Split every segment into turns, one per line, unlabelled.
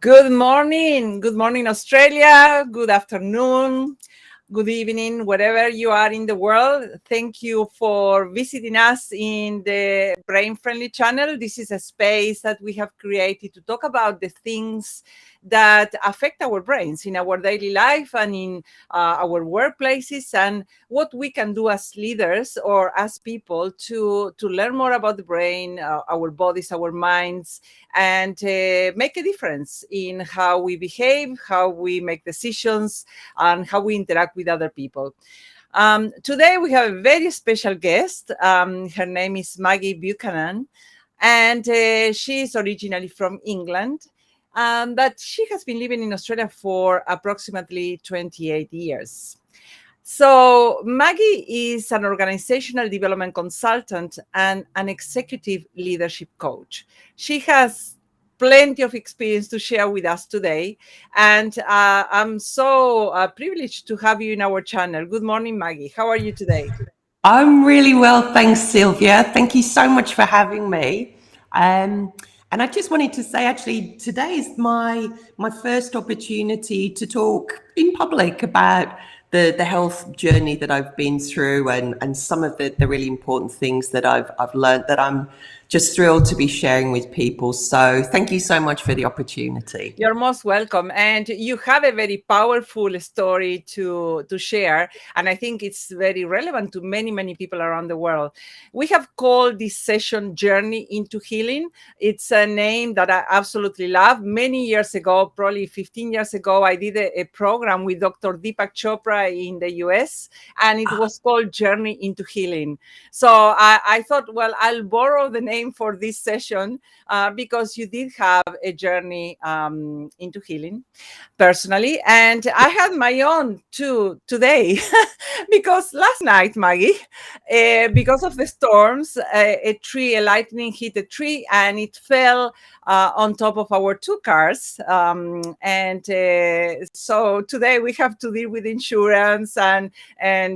Good morning, Australia. Good afternoon. Good evening, wherever you are in the world. Thank you for visiting us in the Brain Friendly channel. This is a space that we have created to talk about the things that affect our brains in our daily life and in our workplaces, and what we can do as leaders or as people to learn more about the brain, our bodies, our minds, and make a difference in how we behave, how we make decisions, and how we interact with other people. Today we have a very special guest. Her name is Maggie Buchanan, and she is originally from England, but she has been living in Australia for approximately 28 years. So Maggie is an organizational development consultant and an executive leadership coach. She has plenty of experience to share with us today, and I'm so privileged to have you in our channel. Good morning, Maggie. How are you today?
I'm really well, thanks, Silvia. Thank you so much for having me. And I just wanted to say, actually, today is my first opportunity to talk in public about the health journey that I've been through and some of the really important things that I've learned that I'm just thrilled to be sharing with people. So thank you so much for the opportunity.
You're most welcome. And you have a very powerful story to share. And I think it's very relevant to many, many people around the world. We have called this session Journey into Healing. It's a name that I absolutely love. Many years ago, probably 15 years ago, I did a program with Dr. Deepak Chopra in the US, and it was called Journey into Healing. So I thought, well, I'll borrow the name for this session because you did have a journey into healing personally, and I had my own too today because last night, Maggie, because of the storms, a lightning hit a tree and it fell on top of our two cars, and so today we have to deal with insurance, and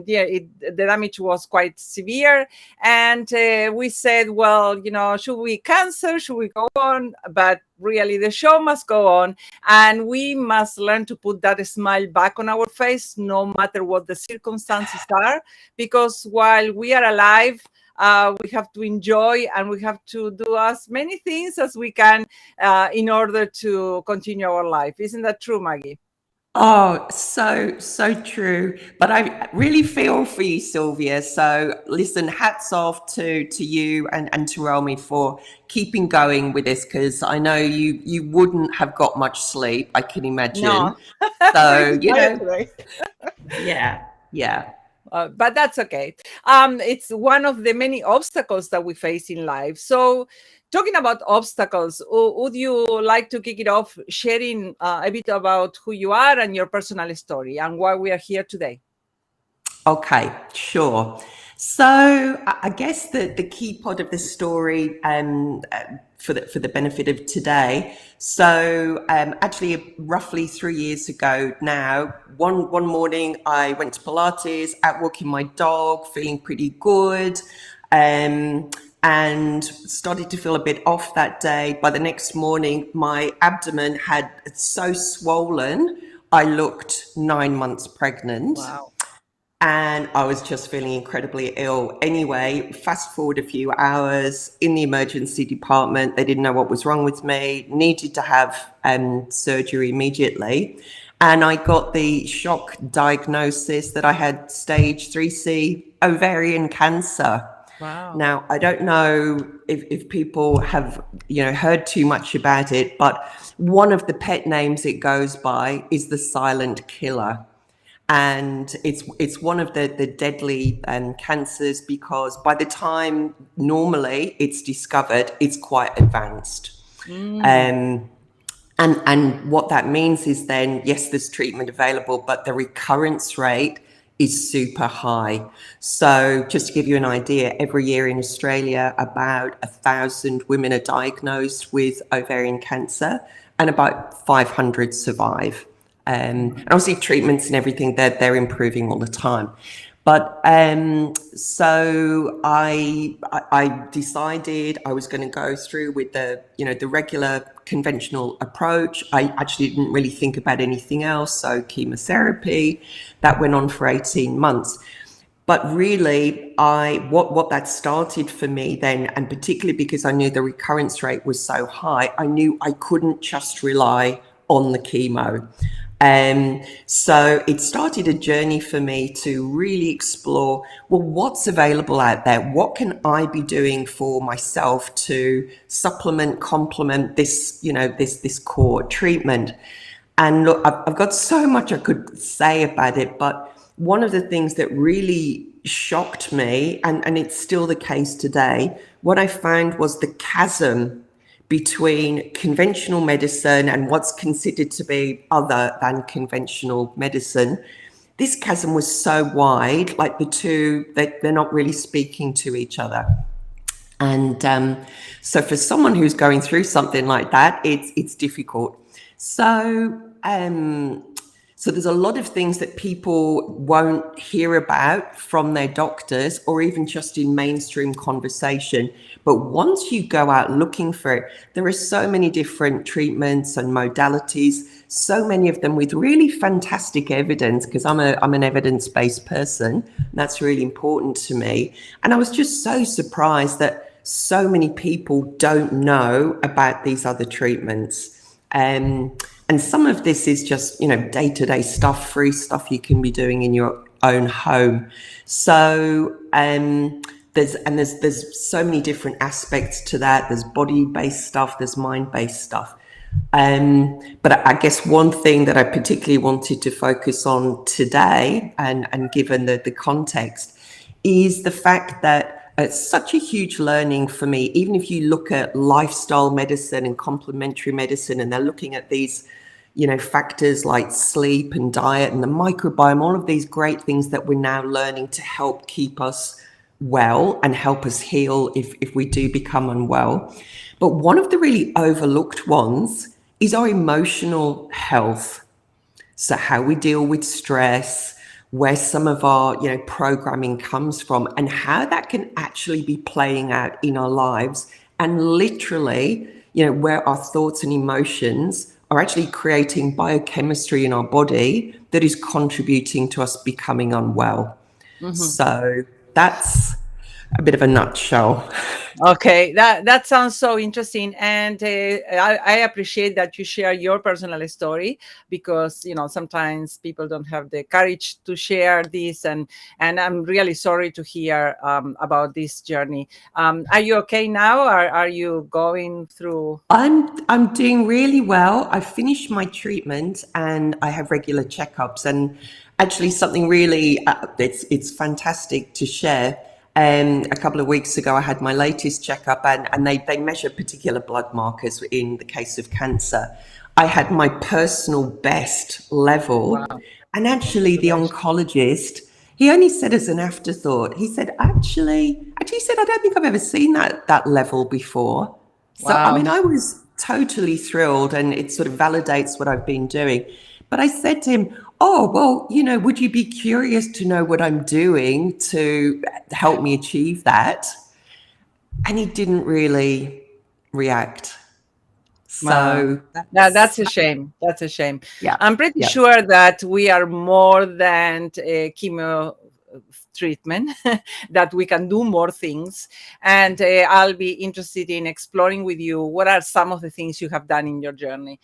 yeah, the damage was quite severe, and we said, well, should we cancel, should we go on? But really the show must go on, and we must learn to put that smile back on our face no matter what the circumstances are, because while we are alive, we have to enjoy and we have to do as many things as we can in order to continue our life. Isn't that true, Maggie?
Oh, so true. But I really feel for you, Silvia. So listen, hats off to you and to Romy for keeping going with this, because I know you wouldn't have got much sleep, I can imagine.
No.
So,
Today.
yeah.
But that's okay. It's one of the many obstacles that we face in life. So talking about obstacles, would you like to kick it off sharing a bit about who you are and your personal story and why we are here today?
Okay, sure. So I guess the key part of the story for the benefit of today. So actually roughly 3 years ago now, one morning I went to Pilates, out walking my dog, feeling pretty good, and started to feel a bit off that day. By the next morning, my abdomen had so swollen, I looked 9 months pregnant.
Wow.
And I was just feeling incredibly ill. Anyway, fast forward a few hours in the emergency department. They didn't know what was wrong with me, needed to have surgery immediately. And I got the shock diagnosis that I had stage 3C ovarian cancer.
Wow.
Now, I don't know if people have, heard too much about it, but one of the pet names it goes by is the silent killer. And it's one of the deadly cancers, because by the time normally it's discovered, it's quite advanced. And what that means is then, yes, there's treatment available, but the recurrence rate is super high. So just to give you an idea, every year in Australia, about 1,000 women are diagnosed with ovarian cancer and about 500 survive. And obviously treatments and everything, they're improving all the time. But so I decided I was going to go through with the the regular conventional approach. I actually didn't really think about anything else. So chemotherapy, that went on for 18 months. But really, what that started for me then, and particularly because I knew the recurrence rate was so high, I knew I couldn't just rely on the chemo. So it started a journey for me to really explore, well, what's available out there? What can I be doing for myself to supplement, complement this, this core treatment? And look, I've got so much I could say about it, but one of the things that really shocked me, and it's still the case today, what I found was the chasm between conventional medicine and what's considered to be other than conventional medicine. This chasm was so wide, like the two, they're not really speaking to each other. And so for someone who's going through something like that, it's difficult. So so there's a lot of things that people won't hear about from their doctors or even just in mainstream conversation. But once you go out looking for it, there are so many different treatments and modalities, so many of them with really fantastic evidence, because I'm an evidence-based person. And that's really important to me. And I was just so surprised that so many people don't know about these other treatments. And some of this is just, day-to-day stuff, free stuff you can be doing in your own home. So there's so many different aspects to that. There's body-based stuff, there's mind-based stuff. But I guess one thing that I particularly wanted to focus on today, and given the context, is the fact that it's such a huge learning for me. Even if you look at lifestyle medicine and complementary medicine, and they're looking at these, factors like sleep and diet and the microbiome, all of these great things that we're now learning to help keep us well and help us heal if we do become unwell. But one of the really overlooked ones is our emotional health. So how we deal with stress, where some of our, programming comes from, and how that can actually be playing out in our lives, and literally, where our thoughts and emotions are actually creating biochemistry in our body that is contributing to us becoming unwell. Mm-hmm. So that's a bit of a nutshell.
Okay, that sounds so interesting, and I appreciate that you share your personal story, because sometimes people don't have the courage to share this, and I'm really sorry to hear about this journey. Are you okay now? Are you going through?
I'm doing really well. I finished my treatment and I have regular checkups, and actually something really it's fantastic to share. A couple of weeks ago, I had my latest checkup, and they measure particular blood markers in the case of cancer. I had my personal best level. Wow. And actually the oncologist, he only said as an afterthought, he said, actually said, I don't think I've ever seen that level before. So, wow. I mean, I was totally thrilled, and it sort of validates what I've been doing. But I said to him, oh, well, would you be curious to know what I'm doing to help me achieve that? And he didn't really react. So
that's a shame. That's a shame.
Yeah,
I'm pretty sure that we are more than chemo treatment, that we can do more things. And I'll be interested in exploring with you what are some of the things you have done in your journey.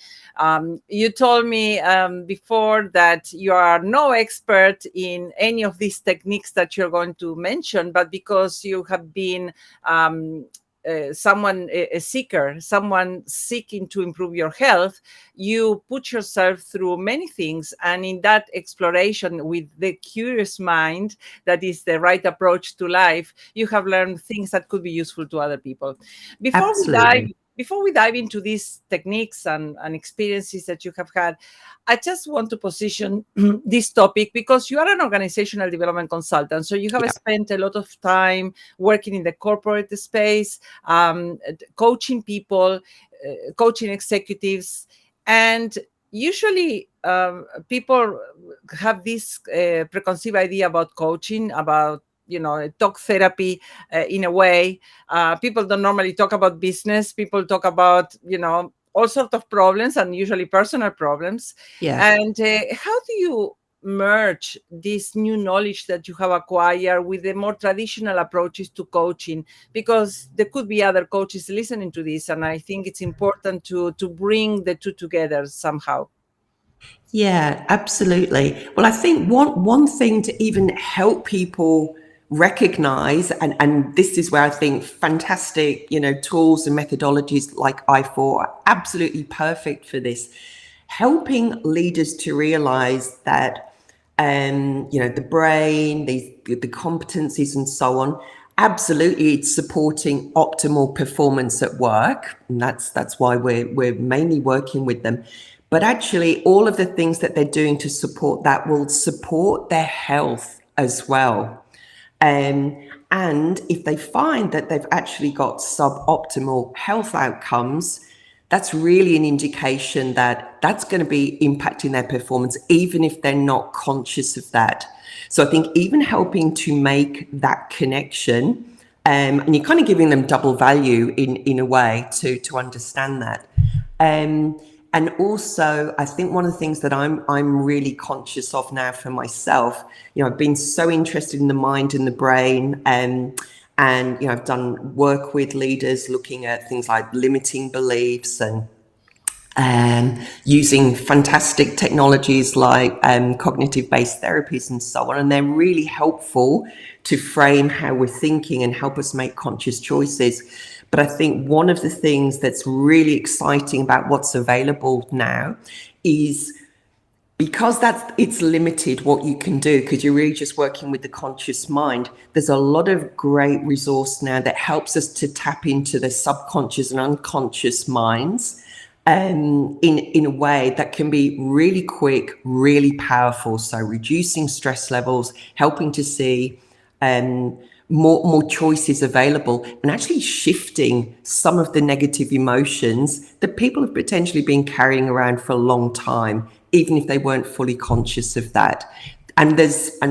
You told me before that you are no expert in any of these techniques that you're going to mention, but because you have been someone, a seeker, someone seeking to improve your health, you put yourself through many things. And in that exploration with the curious mind, that is the right approach to life, you have learned things that could be useful to other people. Before we dive into these techniques and experiences that you have had, I just want to position this topic because you are an organizational development consultant. So you have spent a lot of time working in the corporate space, coaching people, coaching executives, and usually people have this preconceived idea about coaching, about talk therapy in a way. People don't normally talk about business. People talk about all sorts of problems, and usually personal problems.
Yeah.
And how do you merge this new knowledge that you have acquired with the more traditional approaches to coaching? Because there could be other coaches listening to this, and I think it's important to bring the two together somehow.
Yeah, absolutely. Well, I think one thing to even help people recognize, and this is where I think fantastic, tools and methodologies like I4 are absolutely perfect for this, helping leaders to realize that the brain, the competencies and so on, absolutely it's supporting optimal performance at work. And that's why we're mainly working with them. But actually, all of the things that they're doing to support that will support their health as well. And if they find that they've actually got suboptimal health outcomes, that's really an indication that that's going to be impacting their performance, even if they're not conscious of that. So I think even helping to make that connection, and you're kind of giving them double value in a way to understand that. And also, I think one of the things that I'm really conscious of now for myself, I've been so interested in the mind and the brain, and I've done work with leaders looking at things like limiting beliefs and using fantastic technologies like cognitive-based therapies and so on. And they're really helpful to frame how we're thinking and help us make conscious choices. But I think one of the things that's really exciting about what's available now is, because it's limited what you can do, because you're really just working with the conscious mind, there's a lot of great resource now that helps us to tap into the subconscious and unconscious minds in a way that can be really quick, really powerful. So reducing stress levels, helping to see more choices available, and actually shifting some of the negative emotions that people have potentially been carrying around for a long time, even if they weren't fully conscious of that. And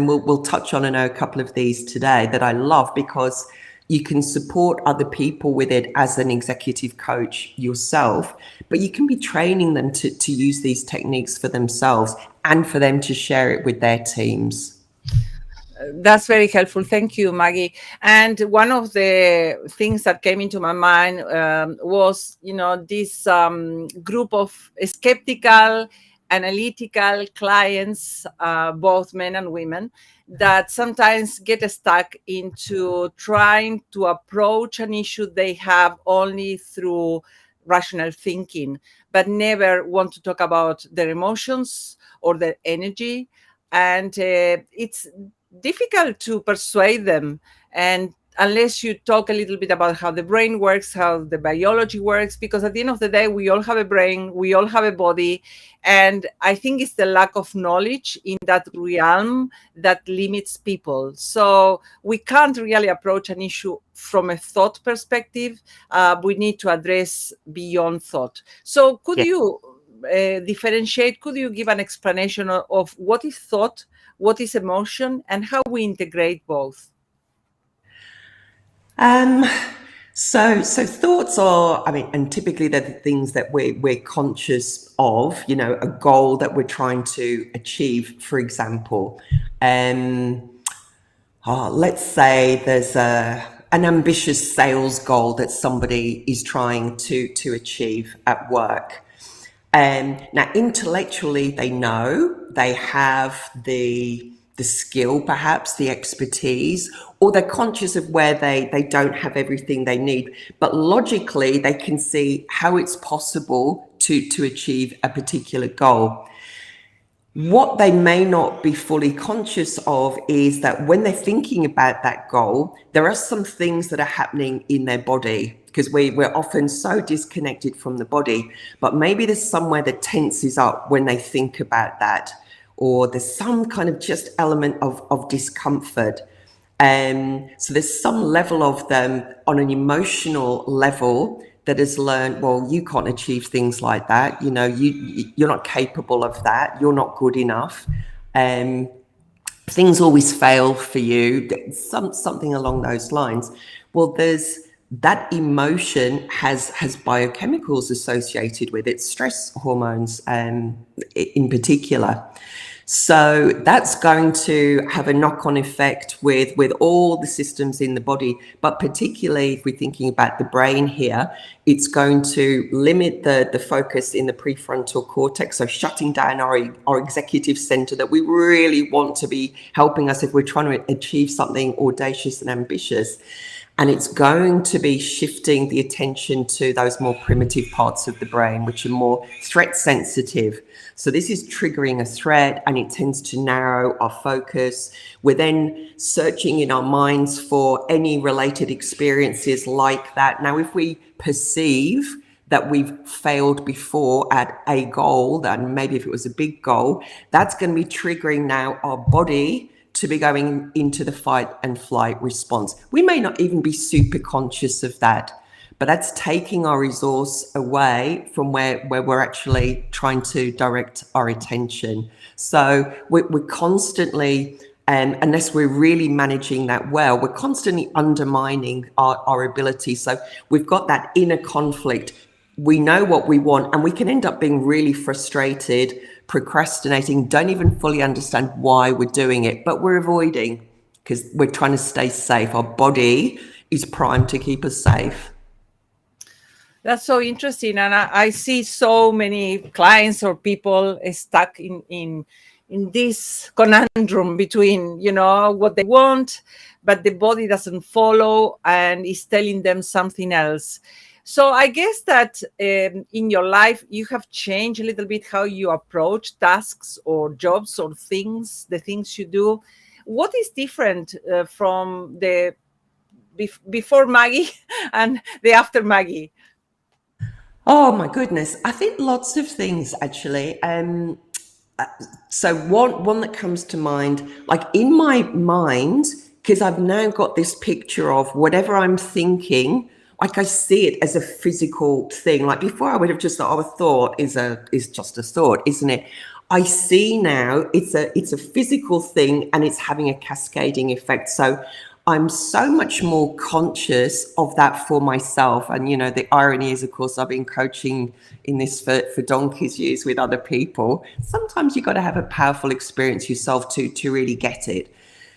we'll touch on, I know, a couple of these today that I love, because you can support other people with it as an executive coach yourself, but you can be training them to use these techniques for themselves and for them to share it with their teams.
That's very helpful. Thank you, Maggie. And one of the things that came into my mind was, this group of skeptical, analytical clients, both men and women, that sometimes get stuck into trying to approach an issue they have only through rational thinking, but never want to talk about their emotions or their energy. And it's difficult to persuade them, and unless you talk a little bit about how the brain works, how the biology works, because at the end of the day, we all have a brain, we all have a body, and I think it's the lack of knowledge in that realm that limits people. So we can't really approach an issue from a thought perspective. We need to address beyond thought. So could you differentiate, could you give an explanation of what is thought, what is emotion, and how we integrate both?
So thoughts are, and typically they're the things that we're conscious of, a goal that we're trying to achieve, for example. Let's say there's an ambitious sales goal that somebody is trying to achieve at work. Now, intellectually, they know they have the skill, perhaps the expertise, or they're conscious of where they don't have everything they need. But logically, they can see how it's possible to achieve a particular goal. What they may not be fully conscious of is that when they're thinking about that goal, there are some things that are happening in their body, because we're often so disconnected from the body, but maybe there's somewhere that tenses up when they think about that, or there's some kind of just element of discomfort. So there's some level of them on an emotional level that has learned, well, you can't achieve things like that. You know, you're not capable of that. You're not good enough. Things always fail for you, something along those lines. Well, there's that emotion has biochemicals associated with it, stress hormones in particular. So that's going to have a knock-on effect with all the systems in the body, but particularly if we're thinking about the brain here, it's going to limit the focus in the prefrontal cortex, so shutting down our executive center that we really want to be helping us if we're trying to achieve something audacious and ambitious. And it's going to be shifting the attention to those more primitive parts of the brain, which are more threat sensitive. So this is triggering a threat and it tends to narrow our focus. We're then searching in our minds for any related experiences like that. Now, if we perceive that we've failed before at a goal, and maybe if it was a big goal, that's going to be triggering now our body to be going into the fight and flight response. We may not even be super conscious of that, but that's taking our resource away from where we're actually trying to direct our attention. So we're constantly, unless we're really managing that well, we're constantly undermining our ability. So we've got that inner conflict. We know what we want, and we can end up being really frustrated, procrastinating, don't even fully understand why we're doing it, but we're avoiding because we're trying to stay safe. Our body is primed to keep us safe.
That's so interesting. And I see so many clients or people stuck in this conundrum between, you know, what they want, but the body doesn't follow and is telling them something else. So I guess that in your life, you have changed a little bit how you approach tasks or jobs or things, the things you do. What is different from the before Maggie and the after Maggie?
Oh my goodness. I think lots of things actually. So one that comes to mind, like in my mind, because I've now got this picture of whatever I'm thinking, like I see it as a physical thing. Like before I would have just thought, oh, a thought is just a thought, isn't it? I see now it's a physical thing and it's having a cascading effect. So I'm so much more conscious of that for myself. And, you know, the irony is, of course, I've been coaching in this for donkey's years with other people. Sometimes you've got to have a powerful experience yourself to really get it.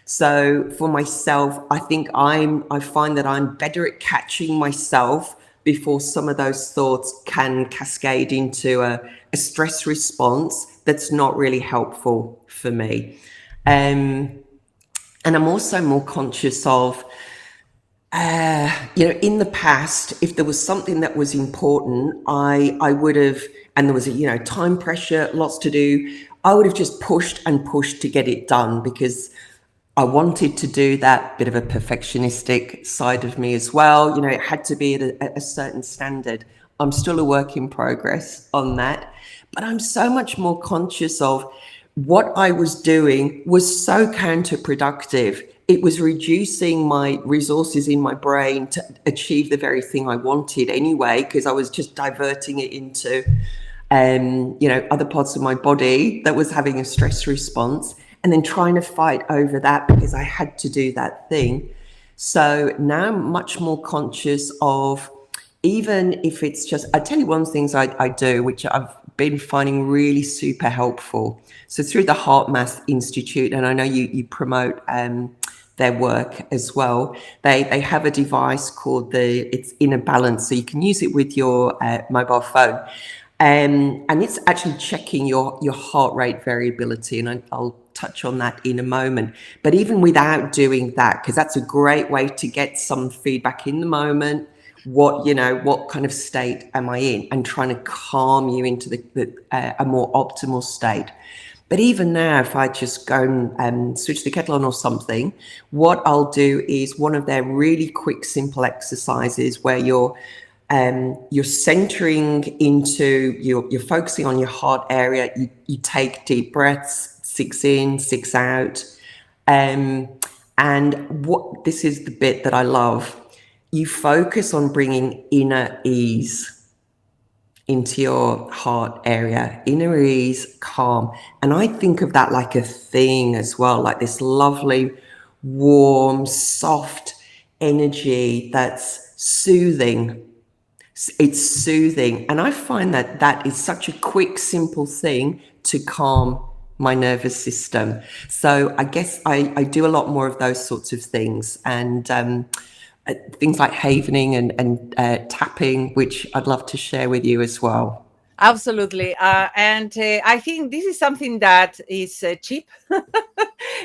So for myself, I think I find that I'm better at catching myself before some of those thoughts can cascade into a stress response that's not really helpful for me. And I'm also more conscious of, you know, in the past, if there was something that was important, I would have, and there was time pressure, lots to do, I would have just pushed and pushed to get it done because I wanted to do that, bit of a perfectionistic side of me as well. You know, it had to be at a certain standard. I'm still a work in progress on that, but I'm so much more conscious of what I was doing was so counterproductive. It was reducing my resources in my brain to achieve the very thing I wanted anyway, because I was just diverting it into, other parts of my body that was having a stress response, and then trying to fight over that because I had to do that thing. So now I'm much more conscious of, even if it's just, I tell you one of the things I do, which I've been finding really super helpful. So through the Heart Math Institute, and I know you promote their work as well, they have a device called it's Inner Balance. So you can use it with your mobile phone. And it's actually checking your heart rate variability. And I'll touch on that in a moment. But even without doing that, because that's a great way to get some feedback in the moment, what kind of state am I in, and trying to calm you into a more optimal state. But even now, if I just go and switch the kettle on or something, what I'll do is one of their really quick, simple exercises where you're centering into, you're focusing on your heart area. You take deep breaths, 6 in, 6 out. And this is the bit that I love. you focus on bringing inner ease into your heart area, inner ease, calm. And I think of that like a thing as well, like this lovely, warm, soft energy that's soothing. It's soothing. And I find that that is such a quick, simple thing to calm my nervous system. So I guess I do a lot more of those sorts of things. And things like havening and tapping, which I'd love to share with you as well.
Absolutely. And I think this is something that is cheap.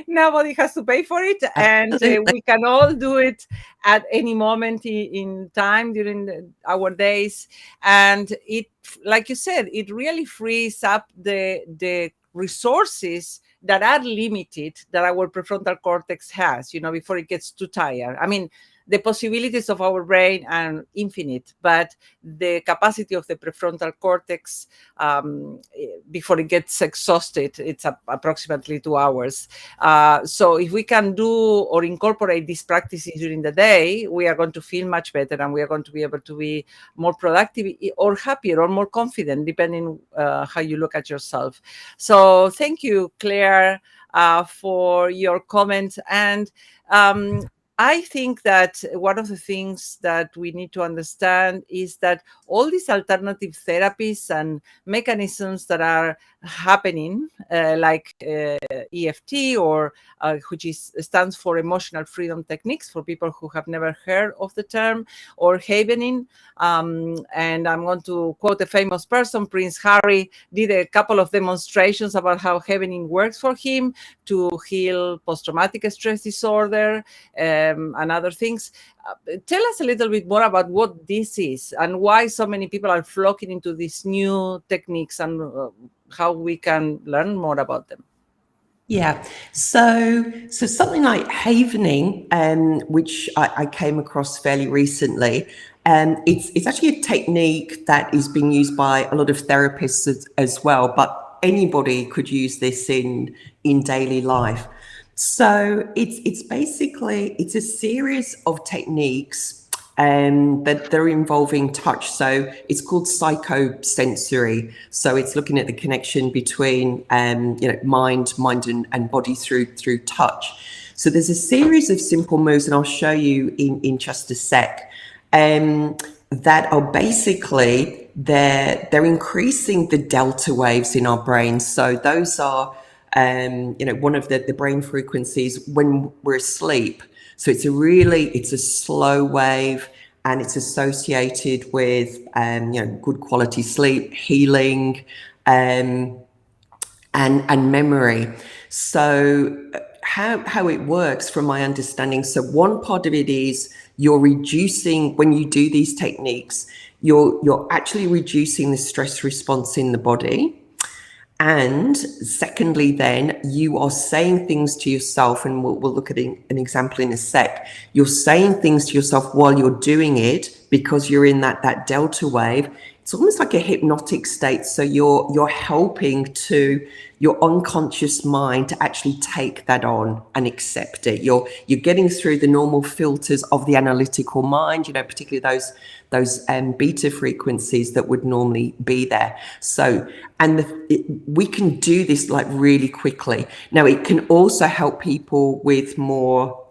Nobody has to pay for it. And
Absolutely.
we can all do it at any moment in time during our days. And it, like you said, it really frees up the resources that are limited that our prefrontal cortex has, before it gets too tired. I mean, the possibilities of our brain are infinite, but the capacity of the prefrontal cortex, before it gets exhausted, it's approximately 2 hours. So if we can do or incorporate these practices during the day, we are going to feel much better, and we are going to be able to be more productive or happier or more confident, depending how you look at yourself. So thank you, Claire, for your comments. And I think that one of the things that we need to understand is that all these alternative therapies and mechanisms that are happening, like EFT, or which stands for Emotional Freedom Techniques, for people who have never heard of the term, or havening. And I'm going to quote a famous person. Prince Harry did a couple of demonstrations about how havening works for him to heal post-traumatic stress disorder, and other things. Tell us a little bit more about what this is and why so many people are flocking into these new techniques, and how we can learn more about them.
Yeah. So something like havening, which I came across fairly recently, it's actually a technique that is being used by a lot of therapists as well, but anybody could use this in daily life. So it's basically, it's a series of techniques that they're involving touch. So it's called psychosensory. So it's looking at the connection between mind and body through touch. So there's a series of simple moves, and I'll show you in just a sec. That are basically, they're increasing the delta waves in our brains. So those are one of the brain frequencies when we're asleep. So it's a slow wave, and it's associated with good quality sleep, healing, and memory. So how it works, from my understanding, so one part of it is you're reducing, when you do these techniques, you're actually reducing the stress response in the body. And secondly, then you are saying things to yourself, and we'll look at an example in a sec. You're saying things to yourself while you're doing it, because you're in that delta wave. It's almost like a hypnotic state. So you're helping to your unconscious mind to actually take that on and accept it. You're getting through the normal filters of the analytical mind, particularly those beta frequencies that would normally be there. So, and we can do this like really quickly. Now, it can also help people with more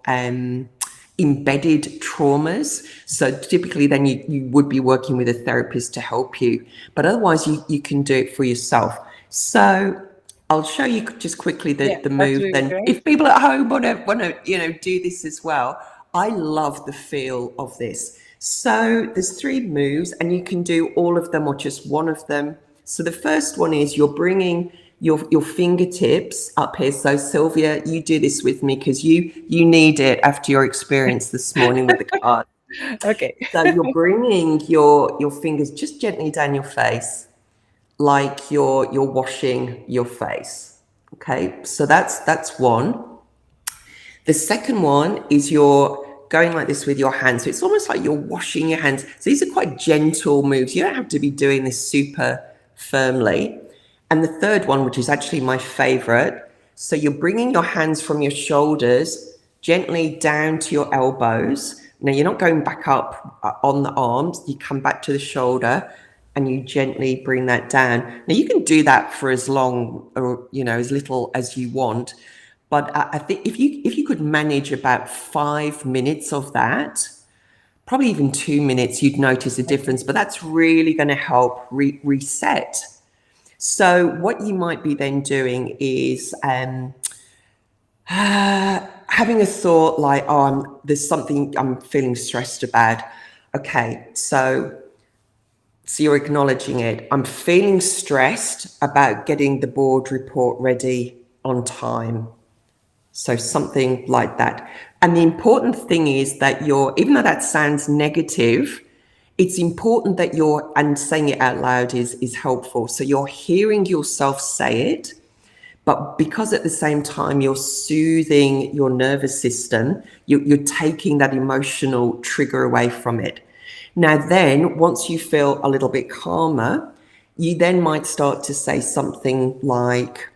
embedded traumas. So typically then you would be working with a therapist to help you, but otherwise you can do it for yourself. So I'll show you just quickly the move.
Really
Then
great.
if people at home want to do this as well, I love the feel of this. So there's 3 moves, and you can do all of them or just one of them. So the first one is you're bringing your fingertips up here. So Silvia, you do this with me because you need it after your experience this morning with the card.
Okay.
So you're bringing your fingers just gently down your face, like you're washing your face. Okay, so that's one. The second one is you're going like this with your hands. So it's almost like you're washing your hands. So these are quite gentle moves. You don't have to be doing this super firmly. And the third one, which is actually my favorite, so you're bringing your hands from your shoulders gently down to your elbows, Now, you're not going back up on the arms. You come back to the shoulder and you gently bring that down. Now, you can do that for as long or, as little as you want. But I think if you could manage about 5 minutes of that, probably even 2 minutes, you'd notice a difference. But that's really going to help reset. So what you might be then doing is having a thought like, oh, there's something I'm feeling stressed about. Okay, so you're acknowledging it. I'm feeling stressed about getting the board report ready on time. So something like that. And the important thing is that even though that sounds negative, it's important that and saying it out loud is helpful. So you're hearing yourself say it, but because at the same time you're soothing your nervous system, you're taking that emotional trigger away from it. Now then, once you feel a little bit calmer, you then might start to say something like,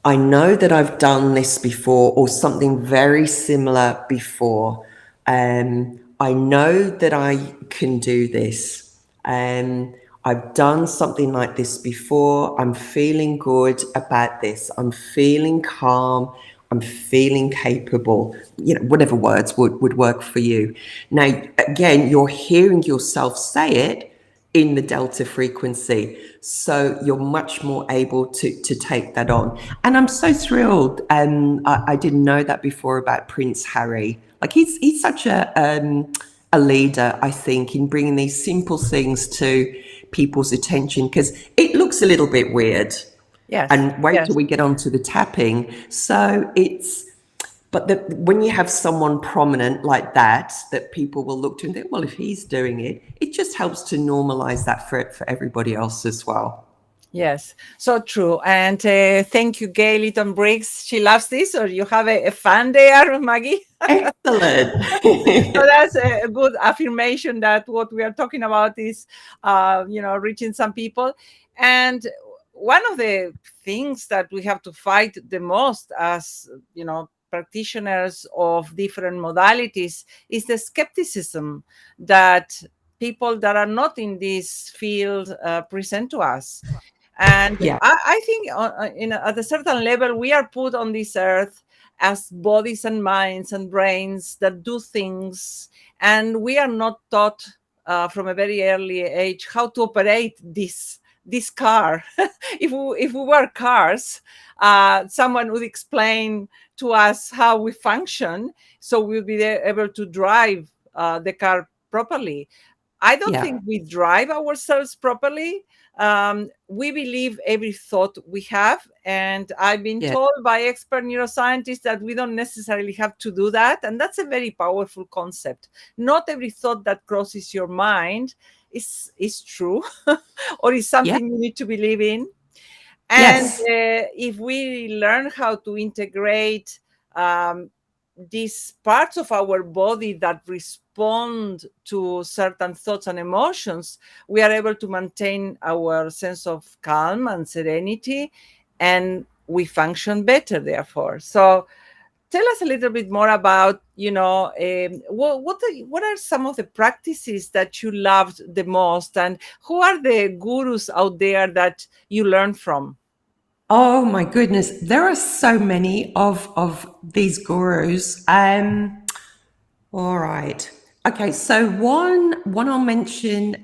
I know that I've done this before, or something very similar before. I know that I can do this. I've done something like this before. I'm feeling good about this. I'm feeling calm. I'm feeling capable. Whatever words would work for you. Now, again, you're hearing yourself say it in the delta frequency. So you're much more able to take that on. And I'm so thrilled. I didn't know that before about Prince Harry. Like he's such a leader, I think, in bringing these simple things to people's attention, because it looks a little bit weird.
Yes.
And wait till we get on to the tapping. So when you have someone prominent like that people will look to and think, well, if he's doing it, it just helps to normalize that for everybody else as well.
Yes, so true. And thank you, Gay Litton Briggs. She loves this. Or you have a fan there, Maggie?
Excellent.
So that's a good affirmation that what we are talking about is, reaching some people. And one of the things that we have to fight the most as, practitioners of different modalities is the skepticism that people that are not in this field present to us. And
Yeah.
I think at a certain level, we are put on this earth as bodies and minds and brains that do things. And we are not taught from a very early age how to operate this car. If we were cars, someone would explain to us how we function, so we'll be able to drive the car properly. I don't think we drive ourselves properly. We believe every thought we have. And I've been told by expert neuroscientists that we don't necessarily have to do that. And that's a very powerful concept. Not every thought that crosses your mind is true or is something you need to believe in. And if we learn how to integrate these parts of our body that respond to certain thoughts and emotions, we are able to maintain our sense of calm and serenity, and we function better, therefore. So tell us a little bit more about, what are some of the practices that you loved the most, and who are the gurus out there that you learn from?
Oh my goodness, there are so many of these gurus. All right. Okay, so one I'll mention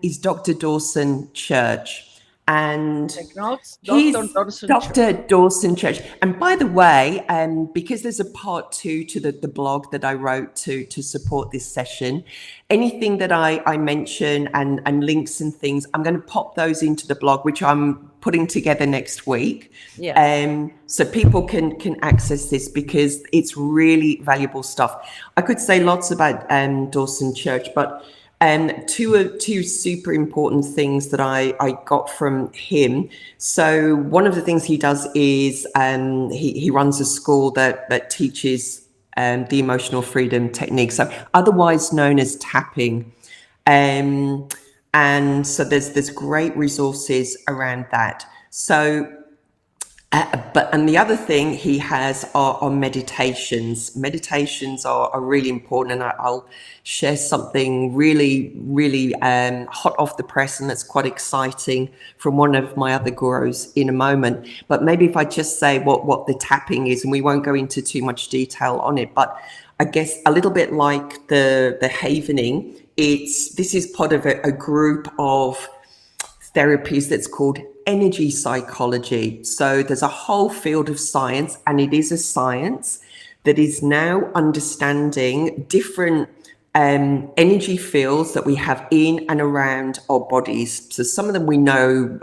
is Dr. Dawson Church. And Dr. Dawson Church. And by the way, because there's a part 2 to the blog that I wrote to support this session, anything that I mention and links and things, I'm going to pop those into the blog, which I'm putting together next week. So people can access this, because it's really valuable stuff. I could say lots about Dawson Church, but two super important things that I got from him. So one of the things he does is he runs a school that teaches the emotional freedom technique, so otherwise known as tapping. And so there's great resources around that. So And the other thing he has are meditations. Meditations are really important, and I'll share something really hot off the press, and that's quite exciting from one of my other gurus in a moment. But maybe if I just say what the tapping is, and we won't go into too much detail on it, but I guess a little bit like the havening, this is part of a group of therapies that's called energy psychology. So there's a whole field of science, and it is a science that is now understanding different energy fields that we have in and around our bodies. So some of them we know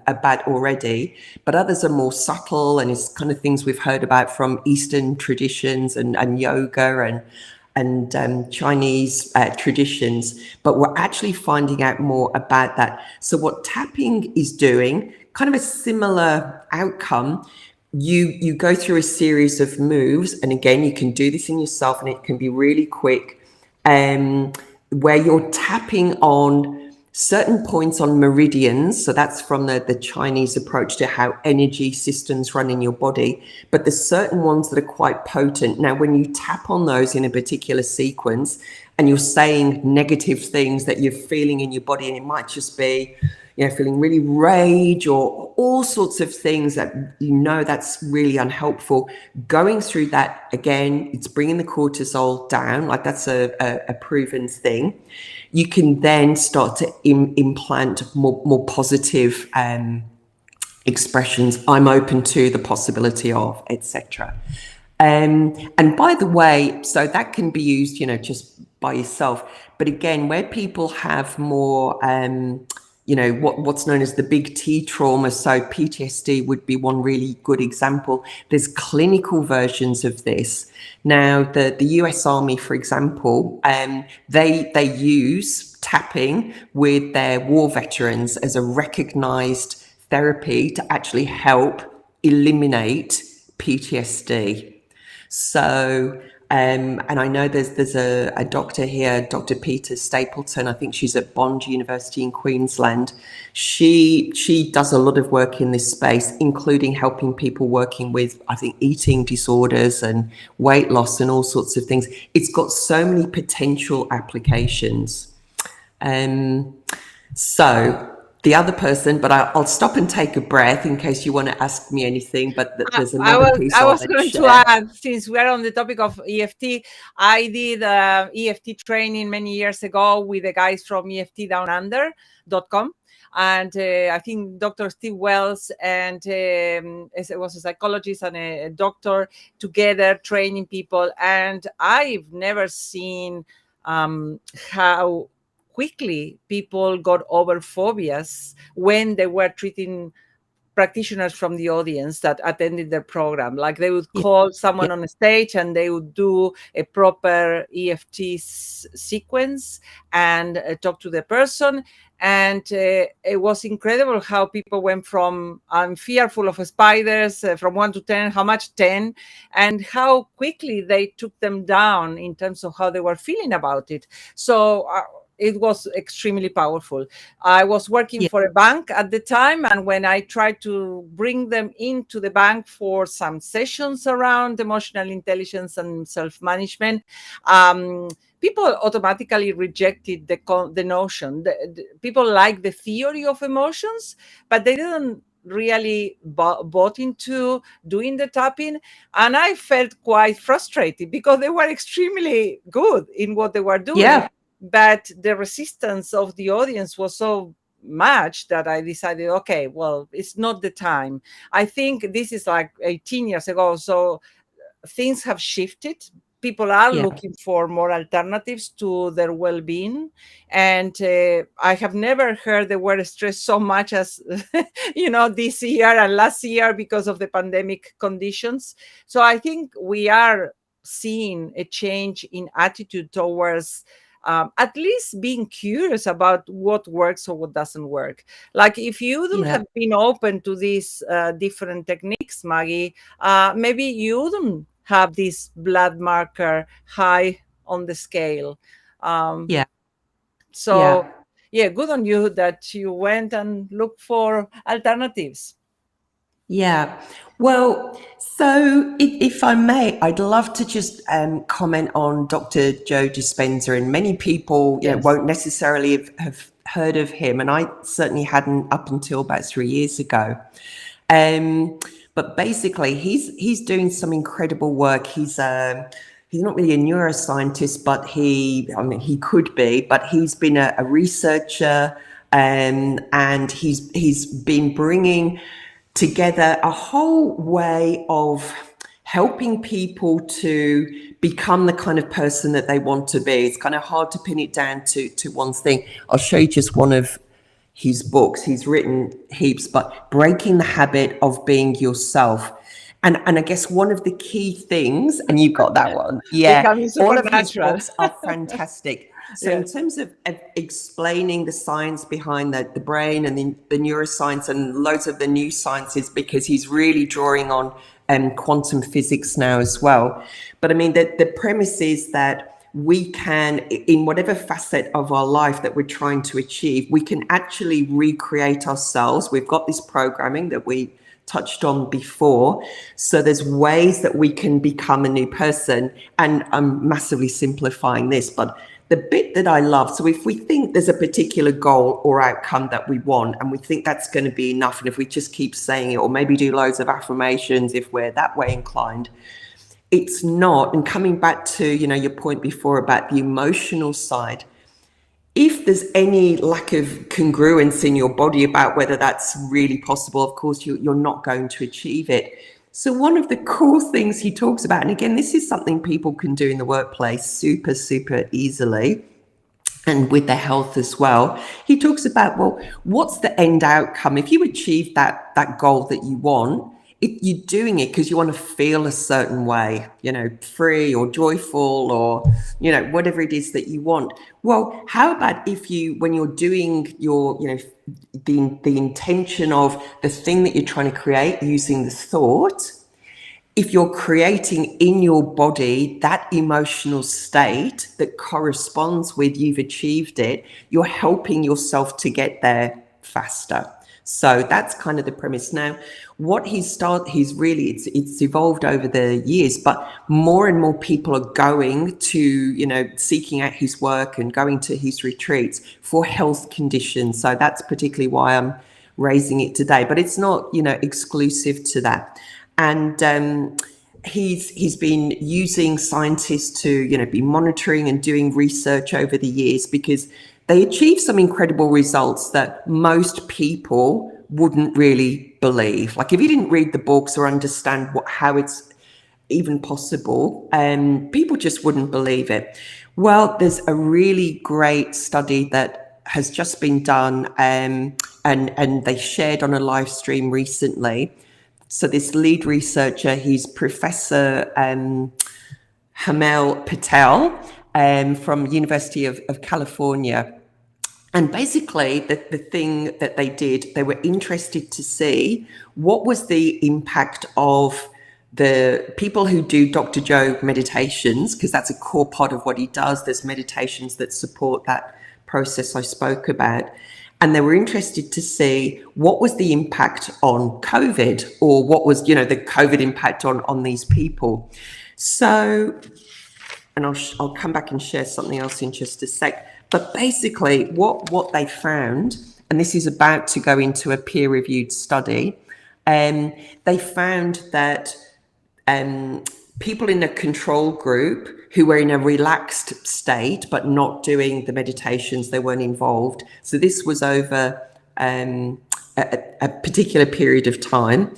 about already, but others are more subtle, and it's kind of things we've heard about from Eastern traditions and yoga and Chinese traditions, but we're actually finding out more about that. So what tapping is doing, kind of a similar outcome. You go through a series of moves, and again, you can do this in yourself, and it can be really quick, where you're tapping on certain points on meridians. So that's from the Chinese approach to how energy systems run in your body. But there's certain ones that are quite potent. Now, when you tap on those in a particular sequence and you're saying negative things that you're feeling in your body, and it might just be, feeling really rage or all sorts of things that that's really unhelpful. Going through that, again, it's bringing the cortisol down. Like, that's a proven thing. You can then start to implant more positive expressions. I'm open to the possibility of, etc. And by the way, so that can be used, just by yourself. But again, where people have more what's known as the big T trauma. So PTSD would be one really good example. There's clinical versions of this. Now, the US Army, for example, they use tapping with their war veterans as a recognized therapy to actually help eliminate PTSD. So, and I know there's a doctor here, Dr. Peter Stapleton. I think she's at Bond University in Queensland. She does a lot of work in this space, including helping people working with, I think, eating disorders and weight loss and all sorts of things. It's got so many potential applications. So the other person, but I'll stop and take a breath in case you want to ask me anything. But there's another piece
I
I
was
want
going to add, since we are on the topic of EFT, I did EFT training many years ago with the guys from EFTdownunder.com. And I think Dr. Steve Wells and it was a psychologist and a doctor together training people. And I've never seen how quickly people got over phobias when they were treating practitioners from the audience that attended their program. Like, they would call someone on a stage and they would do a proper EFT sequence and talk to the person. And it was incredible how people went from, I'm fearful of spiders, from 1 to 10, how much? 10, and how quickly they took them down in terms of how they were feeling about it. So it was extremely powerful. I was working for a bank at the time, and when I tried to bring them into the bank for some sessions around emotional intelligence and self-management, people automatically rejected the notion. People like the theory of emotions, but they didn't really bought into doing the tapping. And I felt quite frustrated because they were extremely good in what they were doing. But the resistance of the audience was so much that I decided, okay, well, it's not the time. I think this is like 18 years ago. So things have shifted. People are looking for more alternatives to their well-being. And I have never heard the word stress so much as, this year and last year because of the pandemic conditions. So I think we are seeing a change in attitude towards at least being curious about what works or what doesn't work. Like, if you don't have been open to these different techniques, Maggie, maybe you don't have this blood marker high on the scale. So, good on you that you went and looked for alternatives.
Yeah. Well, so if I may, I'd love to just comment on Dr. Joe Dispenza. And many people,
Yes.
won't necessarily have heard of him, and I certainly hadn't up until about 3 years ago. But basically, he's doing some incredible work. He's not really a neuroscientist, but he could be. But he's been a researcher, and he's been bringing together a whole way of helping people to become the kind of person that they want to be. It's kind of hard to pin it down to one thing. I'll show you just one of his books. He's written heaps, but Breaking the Habit of Being Yourself. And I guess one of the key things, and you got that one, yeah,
Becoming
all of his
supernatural.
books are fantastic. So in
Yes.
terms of explaining the science behind the brain and the neuroscience and loads of the new sciences, because he's really drawing on quantum physics now as well. But I mean, the premise is that we can, in whatever facet of our life that we're trying to achieve, we can actually recreate ourselves. We've got this programming that we touched on before. So there's ways that we can become a new person. And I'm massively simplifying this, but the bit that I love, so if we think there's a particular goal or outcome that we want, and we think that's going to be enough, and if we just keep saying it, or maybe do loads of affirmations if we're that way inclined, it's not. And coming back to, your point before about the emotional side, if there's any lack of congruence in your body about whether that's really possible, of course, you're not going to achieve it. So one of the cool things he talks about, and again, this is something people can do in the workplace super, super easily, and with their health as well. He talks about, well, what's the end outcome? If you achieve that goal that you want, you're doing it because you want to feel a certain way, free or joyful, or, whatever it is that you want. Well, how about if when you're doing your, the intention of the thing that you're trying to create using the thought, if you're creating in your body that emotional state that corresponds with you've achieved it, you're helping yourself to get there faster. So that's kind of the premise. Now, what he's really, it's evolved over the years, but more and more people are going to, seeking out his work and going to his retreats for health conditions. So that's particularly why I'm raising it today, but it's not, exclusive to that. And he's been using scientists to, be monitoring and doing research over the years, because they achieve some incredible results that most people wouldn't really believe. Like if you didn't read the books or understand how it's even possible, people just wouldn't believe it. Well, there's a really great study that has just been done, and they shared on a live stream recently. So this lead researcher, he's Professor Hamel Patel from University of California. And basically, the thing that they did, they were interested to see what was the impact of the people who do Dr. Joe meditations, because that's a core part of what he does. There's meditations that support that process I spoke about. And they were interested to see what was the impact on COVID, or what was, the COVID impact on these people. So, and I'll come back and share something else in just a sec. But basically, what they found, and this is about to go into a peer-reviewed study, they found that people in a control group who were in a relaxed state but not doing the meditations, they weren't involved. So this was over a particular period of time.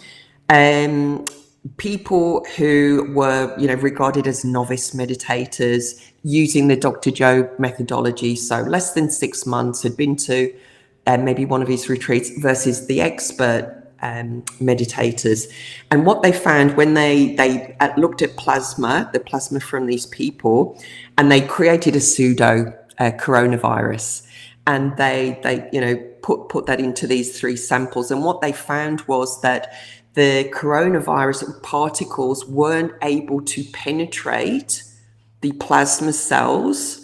People who were, regarded as novice meditators using the Dr. Joe methodology, so less than 6 months, had been to maybe one of his retreats, versus the expert meditators. And what they found when they looked at the plasma from these people, and they created a pseudo coronavirus, and they put that into these 3 samples. And what they found was that the coronavirus particles weren't able to penetrate the plasma cells,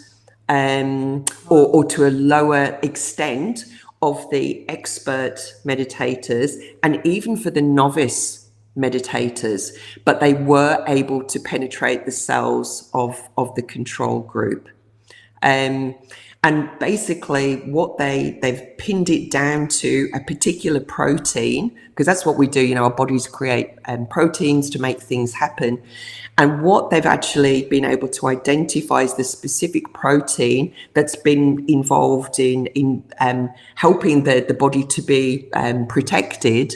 or to a lower extent of the expert meditators and even for the novice meditators, but they were able to penetrate the cells of the control group. And basically what they've pinned it down to a particular protein, because that's what we do, our bodies create proteins to make things happen. And what they've actually been able to identify is the specific protein that's been involved in helping the body to be protected.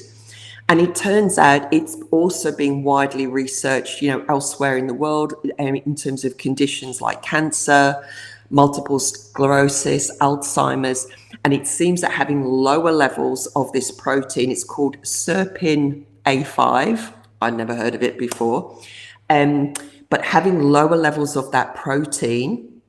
And it turns out it's also being widely researched, elsewhere in the world in terms of conditions like cancer, multiple sclerosis, Alzheimer's, and it seems that having lower levels of this protein, it's called serpin A5. I'd never heard of it before. But having lower levels of that protein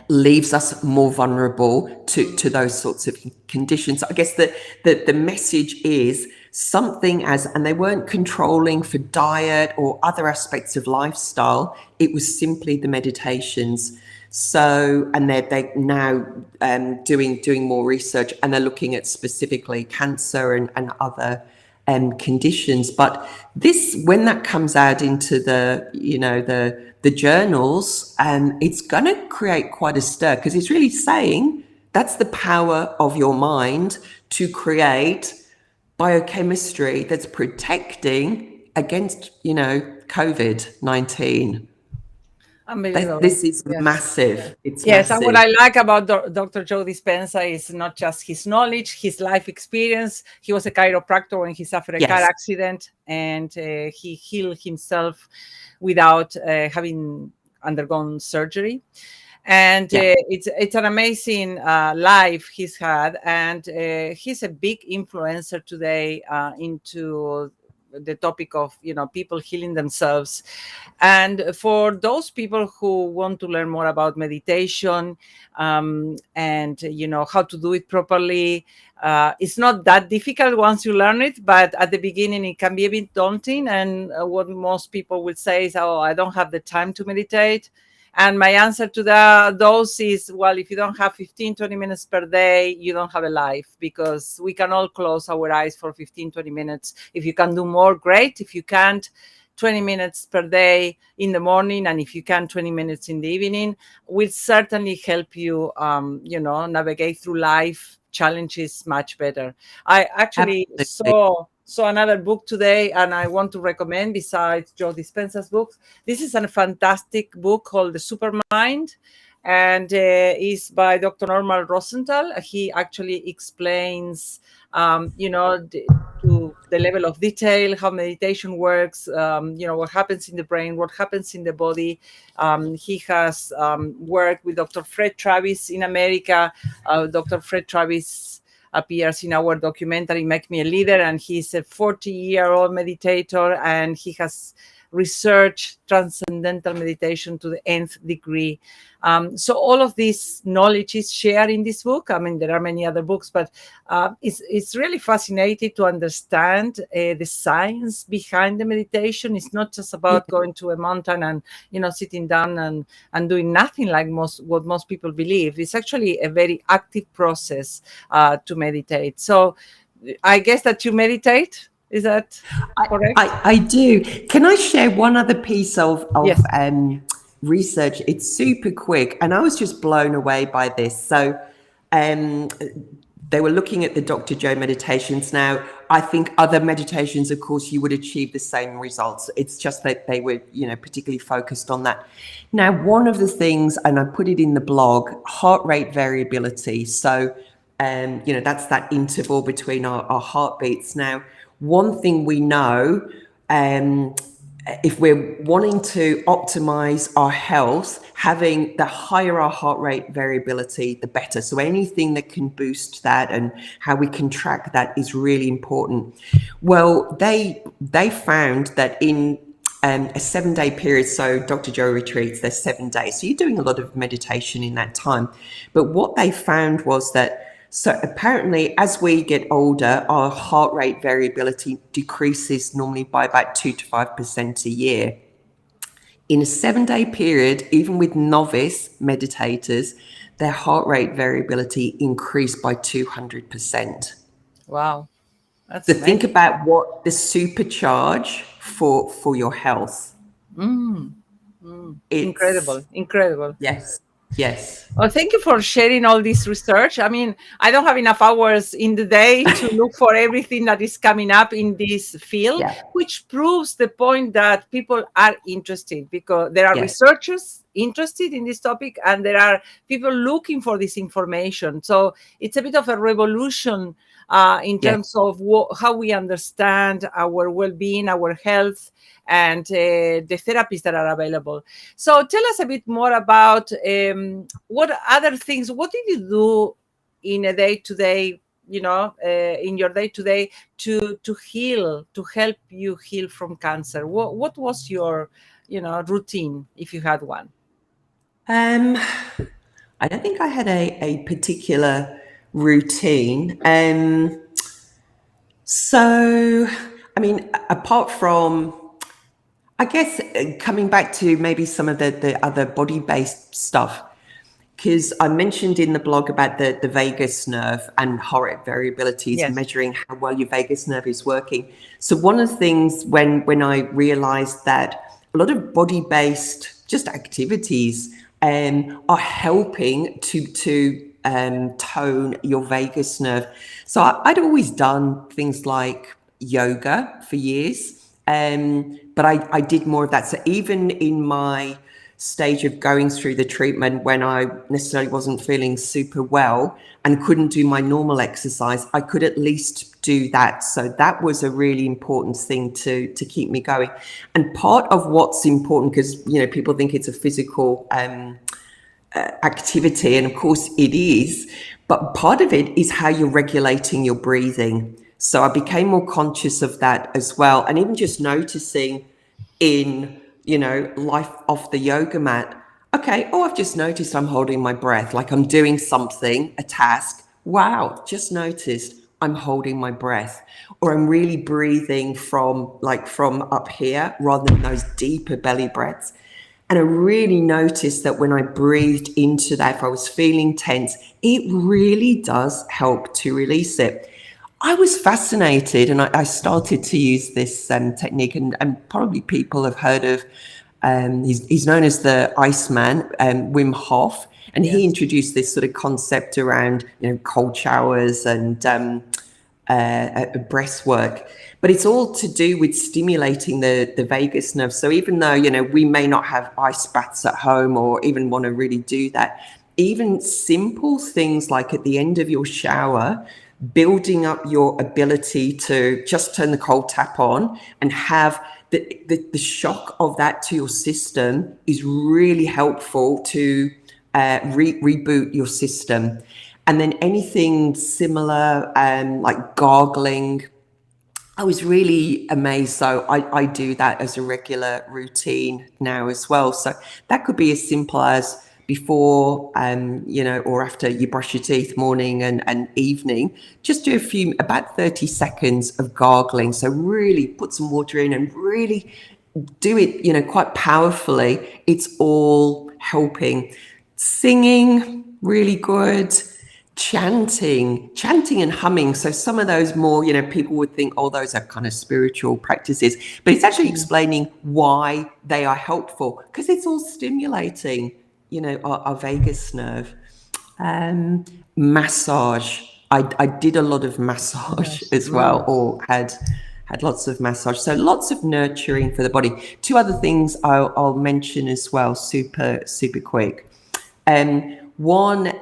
leaves us more vulnerable to those sorts of conditions. I guess the message is something and they weren't controlling for diet or other aspects of lifestyle. It was simply the meditations. So, and they're now doing more research, and they're looking at specifically cancer and other conditions. But this, when that comes out into the journals, it's going to create quite a stir, because it's really saying that's the power of your mind to create biochemistry that's protecting against, COVID-19.
Unbelievable.
This is massive. It's
yes,
massive.
and what I like about Dr. Joe Dispenza is not just his knowledge, his life experience. He was a chiropractor when he suffered a car accident, and he healed himself without having undergone surgery. And it's an amazing life he's had, and he's a big influencer today into the topic of people healing themselves. And for those people who want to learn more about meditation and how to do it properly, it's not that difficult once you learn it, but at the beginning it can be a bit daunting. And what most people will say is, oh, I don't have the time to meditate. And my answer to those is, well, if you don't have 15-20 minutes per day, you don't have a life, because we can all close our eyes for 15-20 minutes. If you can do more, great. If you can't, 20 minutes per day in the morning, and if you can, 20 minutes in the evening, will certainly help you, navigate through life challenges much better. I actually saw another book today, and I want to recommend, besides Joe Dispenza's books, this is a fantastic book called The Supermind, and is by Dr. Norman Rosenthal. He actually explains, to the level of detail how meditation works, what happens in the brain, what happens in the body. He has worked with Dr. Fred Travis in America. Dr. Fred Travis appears in our documentary, Make Me a Leader, and he's a 40-year-old meditator, and he has researched transcendental meditation to the nth degree. So all of this knowledge is shared in this book. I mean, there are many other books, but it's really fascinating to understand the science behind the meditation. It's not just about going to a mountain and sitting down and doing nothing like what most people believe. It's actually a very active process to meditate. So I guess that you meditate. Is that correct?
I do. Can I share one other piece of research? It's super quick, and I was just blown away by this. So they were looking at the Dr. Joe meditations. Now, I think other meditations, of course, you would achieve the same results. It's just that they were, particularly focused on that. Now, one of the things, and I put it in the blog, heart rate variability. So, that's that interval between our heartbeats. Now, one thing we know, if we're wanting to optimize our health, having the higher our heart rate variability, the better. So anything that can boost that and how we can track that is really important. Well, they found that in a 7-day period, so Dr. Joe retreats, they're 7 days. So you're doing a lot of meditation in that time. But what they found was that, so apparently, as we get older, our heart rate variability decreases normally by about 2 to 5% a year. In a 7-day period, even with novice meditators, their heart rate variability increased by 200%.
Wow. That's
So think
amazing.
about what the supercharge for your health. It's
Incredible. Incredible.
yes, yes,
Well, thank you for sharing all this research. I mean, I don't have enough hours in the day to look for everything that is coming up in this field,
yeah,
which proves the point that people are interested, because there are
yeah,
researchers interested in this topic and there are people looking for this information. So it's a bit of a revolution in
yeah.
terms of how we understand our well-being, our health, and the therapies that are available. So tell us a bit more about what other things, what did you do in a day-to-day, in your day-to-day to heal, to help you heal from cancer? What was your, routine, if you had one?
Um, I don't think I had a particular routine. So, I mean, apart from, I guess, coming back to maybe some of the other body-based stuff, because I mentioned in the blog about the vagus nerve and heart rate variabilities,
Yes.
measuring how well your vagus nerve is working. So one of the things when I realized that a lot of body-based just activities are helping to tone your vagus nerve. So I'd always done things like yoga for years, but I did more of that. So even in my stage of going through the treatment, when I necessarily wasn't feeling super well and couldn't do my normal exercise, I could at least do that. So that was a really important thing to keep me going. And part of what's important, because people think it's a physical activity, and of course it is, but part of it is how you're regulating your breathing. So I became more conscious of that as well, and even just noticing in life off the yoga mat, okay, oh, I've just noticed I'm holding my breath, like I'm doing something, a task, wow, just noticed I'm holding my breath, or I'm really breathing from up here rather than those deeper belly breaths. And I really noticed that when I breathed into that, if I was feeling tense, it really does help to release it. I was fascinated, and I started to use this technique, and probably people have heard of, he's known as the Iceman, Wim Hof, and he
Yes.
introduced this sort of concept around cold showers and breath work. But it's all to do with stimulating the vagus nerve. So even though we may not have ice baths at home or even want to really do that, even simple things like at the end of your shower, building up your ability to just turn the cold tap on and have the shock of that to your system is really helpful to reboot your system. And then anything similar, like gargling, I was really amazed. So I do that as a regular routine now as well. So that could be as simple as before, or after you brush your teeth, morning and evening, just do about 30 seconds of gargling. So really put some water in and really do it, quite powerfully. It's all helping. Singing, really good. Chanting and humming. So some of those more, people would think, oh, those are kind of spiritual practices, but it's actually explaining why they are helpful, because it's all stimulating, our vagus nerve. Massage. I did a lot of massage as well, or had lots of massage. So lots of nurturing for the body. Two other things I'll mention as well, super quick. One,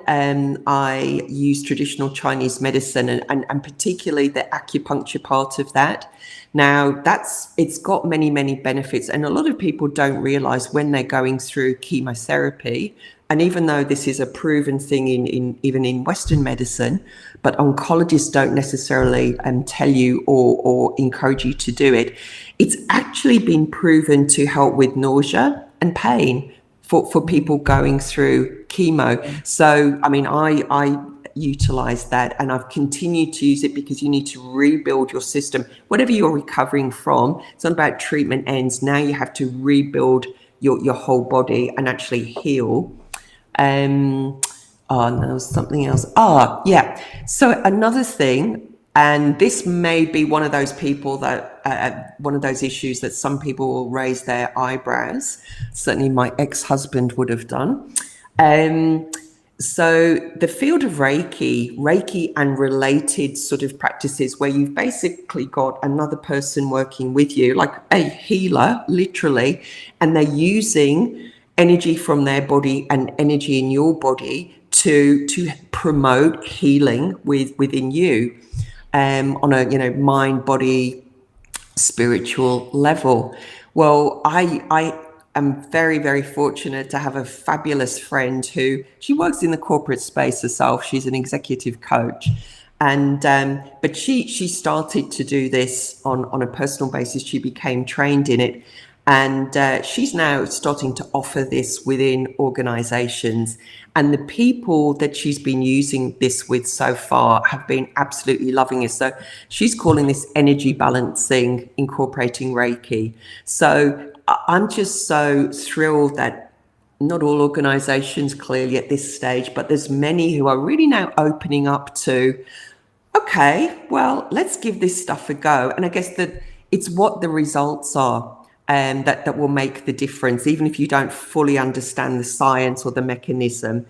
I use traditional Chinese medicine and particularly the acupuncture part of that. Now, it's got many, many benefits, and a lot of people don't realize when they're going through chemotherapy, and even though this is a proven thing even in Western medicine, but oncologists don't necessarily tell you or encourage you to do it. It's actually been proven to help with nausea and pain for people going through chemo. So, I mean, I utilize that, and I've continued to use it because you need to rebuild your system. Whatever you're recovering from, it's not about treatment ends. Now you have to rebuild your whole body and actually heal. Oh, no, there was something else. Ah, yeah. So another thing, and this may be one of those people that, one of those issues that some people will raise their eyebrows. Certainly my ex-husband would have done. Um, so the field of Reiki and related sort of practices where you've basically got another person working with you, like a healer, literally, and they're using energy from their body and energy in your body to promote healing within you, on a mind, body, spiritual level. Well, I am very, very fortunate to have a fabulous friend who, she works in the corporate space herself. She's an executive coach. And but she started to do this on a personal basis. She became trained in it. And she's now starting to offer this within organizations. And the people that she's been using this with so far have been absolutely loving it. So she's calling this energy balancing, incorporating Reiki. So I'm just so thrilled that not all organizations clearly at this stage, but there's many who are really now opening up to, okay, well, let's give this stuff a go. And I guess that it's what the results are, that will make the difference, even if you don't fully understand the science or the mechanism.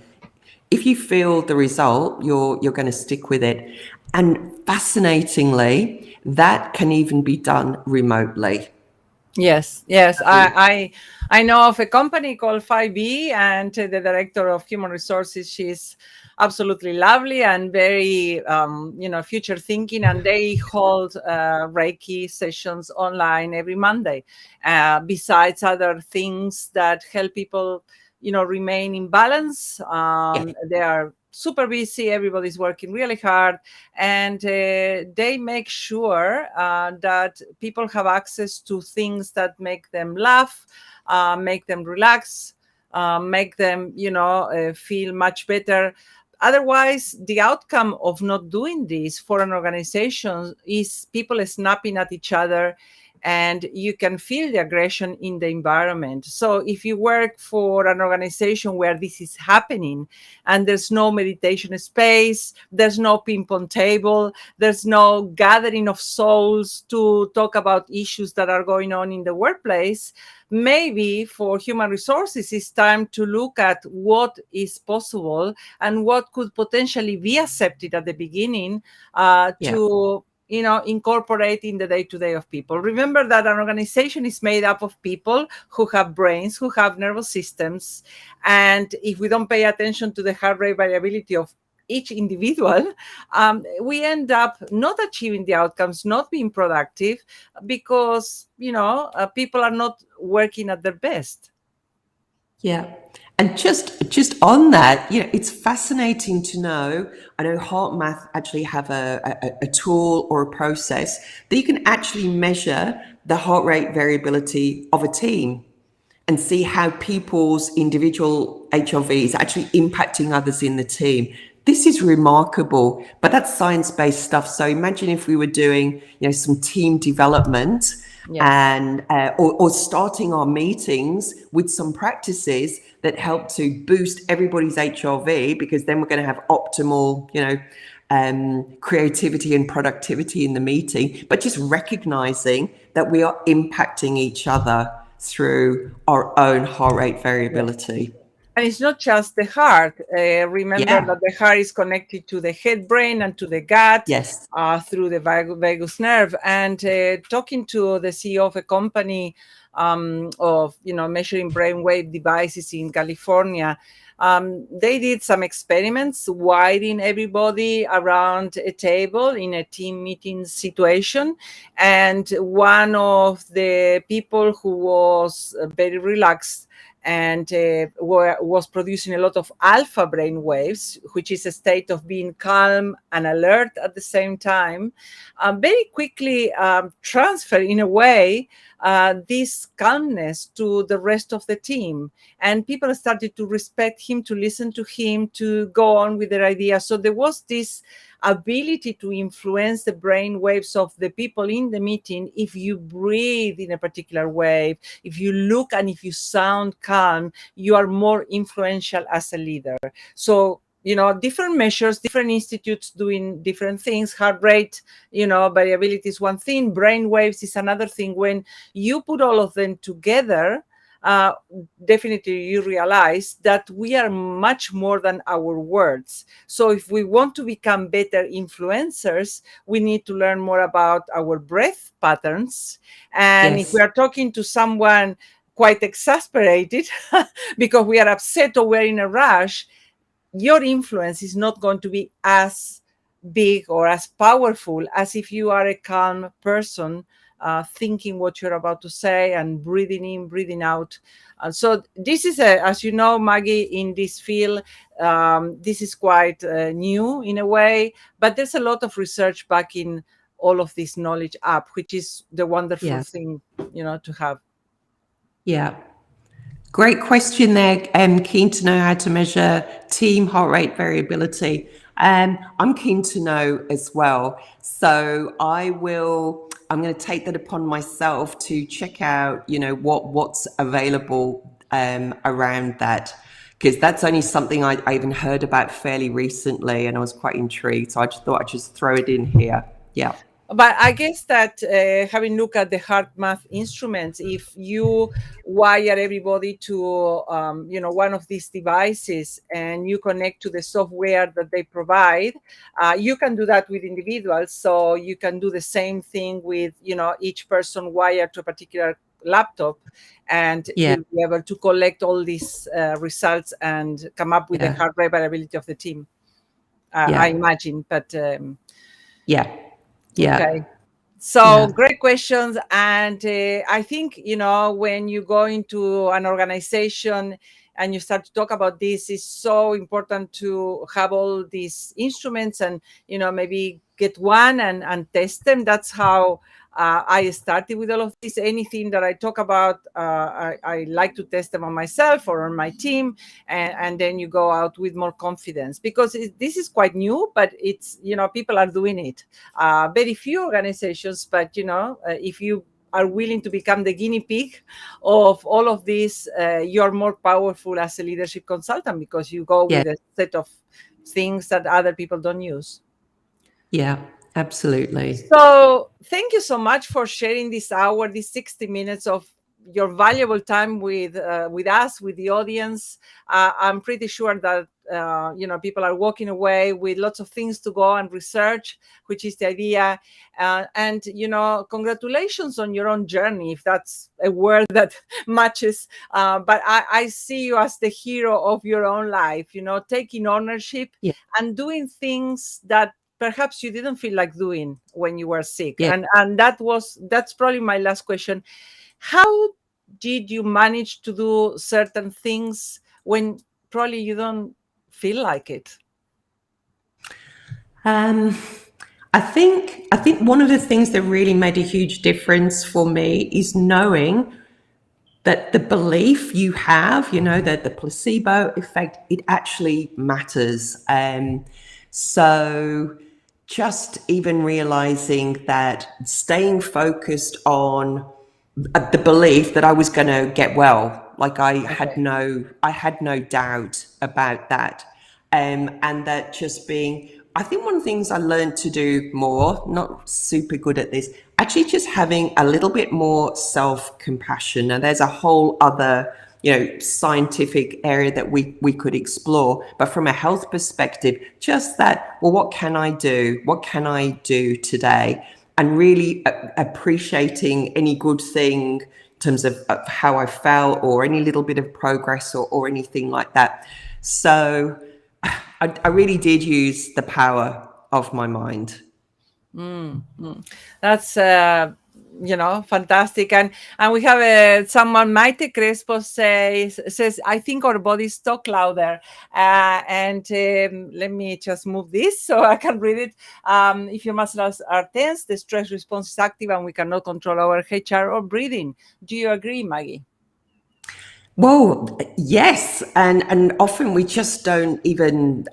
If you feel the result, you're going to stick with it. And fascinatingly, that can even be done remotely.
Yes, yes. I know of a company called 5B, and the director of human resources, she's absolutely lovely and very, future thinking. And they hold Reiki sessions online every Monday, besides other things that help people, remain in balance. They are super busy. Everybody's working really hard, and they make sure that people have access to things that make them laugh, make them relax, make them feel much better. Otherwise, the outcome of not doing this for an organization is people snapping at each other, and you can feel the aggression in the environment. So if you work for an organization where this is happening and there's no meditation space, there's no ping pong table, there's no gathering of souls to talk about issues that are going on in the workplace, maybe for human resources, it's time to look at what is possible and what could potentially be accepted at the beginning, to incorporate in the day-to-day of people. Remember that an organization is made up of people who have brains, who have nervous systems. And if we don't pay attention to the heart rate variability of each individual, we end up not achieving the outcomes, not being productive, because, people are not working at their best.
Yeah. And just on that, it's fascinating to know. I know Heart Math actually have a tool or a process that you can actually measure the heart rate variability of a team and see how people's individual HRV is actually impacting others in the team. This is remarkable, but that's science-based stuff. So imagine if we were doing, some team development. Yes. And or starting our meetings with some practices that help to boost everybody's HRV, because then we're going to have optimal, creativity and productivity in the meeting. But just recognizing that we are impacting each other through our own heart rate variability.
And it's not just the heart. Remember that the heart is connected to the head, brain, and to the gut.
Yes.
Through the vagus nerve. And talking to the CEO of a company of measuring brainwave devices in California, they did some experiments, wiring everybody around a table in a team meeting situation. And one of the people who was very relaxed and was producing a lot of alpha brain waves, which is a state of being calm and alert at the same time, very quickly transfer in a way this calmness to the rest of the team. And people started to respect him, to listen to him, to go on with their ideas. So there was this ability to influence the brain waves of the people in the meeting. If you breathe in a particular way, if you look and if you sound calm, you are more influential as a leader. So different measures, different institutes doing different things. Heart rate, variability is one thing. Brain waves is another thing. When you put all of them together, uh, definitely you realize that we are much more than our words. So if we want to become better influencers, we need to learn more about our breath patterns. And if we
Yes.
are talking to someone quite exasperated because we are upset or we're in a rush, your influence is not going to be as big or as powerful as if you are a calm person, thinking what you're about to say and breathing in, breathing out. So this is, as you know, Maggie, in this field, this is quite new in a way, but there's a lot of research backing all of this knowledge up, which is the wonderful
Yeah.
thing, to have.
Yeah. Great question there. Keen to know how to measure team heart rate variability. I'm keen to know as well. So I'm going to take that upon myself to check out, what's available around that. Because that's only something I even heard about fairly recently, and I was quite intrigued. So I just thought I'd just throw it in here. Yeah.
But I guess that having looked at the hard math instruments, if you wire everybody to one of these devices and you connect to the software that they provide, you can do that with individuals. So you can do the same thing with each person wired to a particular laptop, and
Yeah.
you'll be able to collect all these results and come up with the
Yeah.
heart rate variability of the team. I
Yeah.
imagine, but.
Yeah.
Okay.
Yeah.
So
Yeah.
great questions. And I think, when you go into an organization and you start to talk about this, it's so important to have all these instruments and, maybe get one and test them. That's how I started with all of this. Anything that I talk about, I like to test them on myself or on my team. And then you go out with more confidence, because this is quite new, but it's, people are doing it. Very few organizations, but if you are willing to become the guinea pig of all of this, you're more powerful as a leadership consultant, because you go
Yeah.
with a set of things that other people don't use.
Yeah. Absolutely.
So thank you so much for sharing this hour, these 60 minutes of your valuable time with us, with the audience. I'm pretty sure that people are walking away with lots of things to go and research, which is the idea. And congratulations on your own journey, if that's a word that matches. But I see you as the hero of your own life. Taking ownership
Yeah.
and doing things that perhaps you didn't feel like doing when you were sick.
Yeah.
And that's probably my last question. How did you manage to do certain things when probably you don't feel like it?
Um, I think one of the things that really made a huge difference for me is knowing that the belief you have, that the placebo effect, it actually matters. So just even realizing that staying focused on the belief that I was going to get well, like
Okay.
I had no doubt about that. And that just being, I think one of the things I learned to do more, not super good at this, actually just having a little bit more self-compassion. And there's a whole other, scientific area that we could explore. But from a health perspective, just that, well, what can I do? What can I do today? And really appreciating any good thing in terms of how I felt, or any little bit of progress, or anything like that. So I really did use the power of my mind.
That's fantastic. And we have someone, Maite Crespo, says, I think our bodies talk louder. And let me just move this so I can read it. If your muscles are tense, the stress response is active, and we cannot control our HR or breathing. Do you agree, Maggie?
Well, yes, and often we just don't even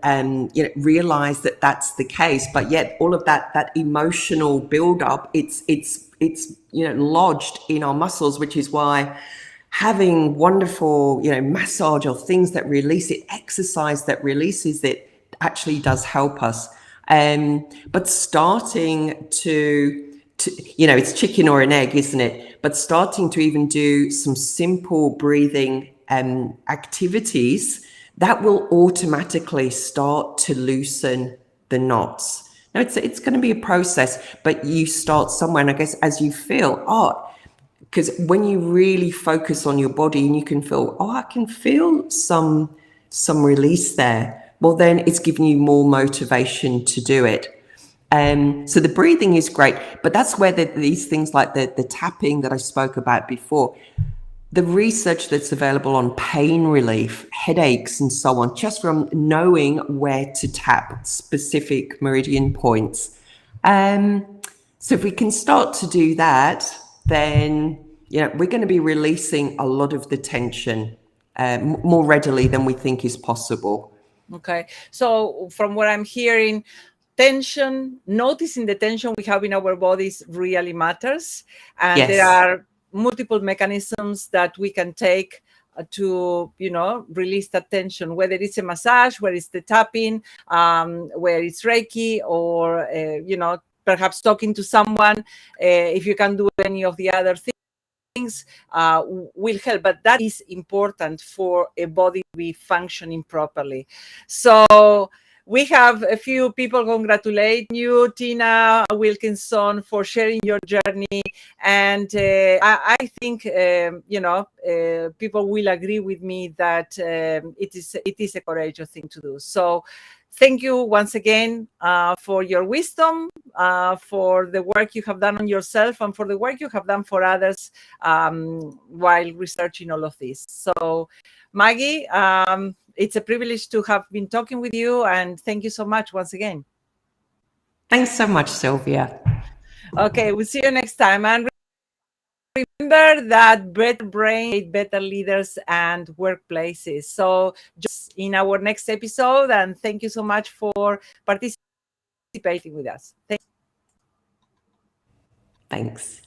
realize that that's the case. But yet, all of that emotional buildup, it's lodged in our muscles, which is why having wonderful massage or things that release it, exercise that releases it, actually does help us. But starting to, it's chicken or an egg, isn't it? But starting to even do some simple breathing activities, that will automatically start to loosen the knots. Now, it's going to be a process, but you start somewhere. And I guess as you feel, because when you really focus on your body and you can feel, I can feel some release there. Well, then it's giving you more motivation to do it. So the breathing is great, but that's where these things like the tapping that I spoke about before, the research that's available on pain relief, headaches, and so on, just from knowing where to tap specific meridian points. So if we can start to do that, then we're going to be releasing a lot of the tension more readily than we think is possible.
Okay. So from what I'm hearing, noticing the tension we have in our bodies really matters. And
Yes.
There are multiple mechanisms that we can take to, release that tension, whether it's a massage, whether it's the tapping, where it's Reiki, or, perhaps talking to someone. If you can do any of the other things, will help, but that is important for a body to be functioning properly. So we have a few people congratulating you, Tina Wilkinson, for sharing your journey. And I think, people will agree with me that it is a courageous thing to do. So thank you once again for your wisdom, for the work you have done on yourself, and for the work you have done for others while researching all of this. So, Maggie, it's a privilege to have been talking with you, and thank you so much once again.
Thanks so much, Silvia.
Okay, we'll see you next time. And remember that better brain, better leaders and workplaces. So just in our next episode, and thank you so much for participating with us.
Thanks.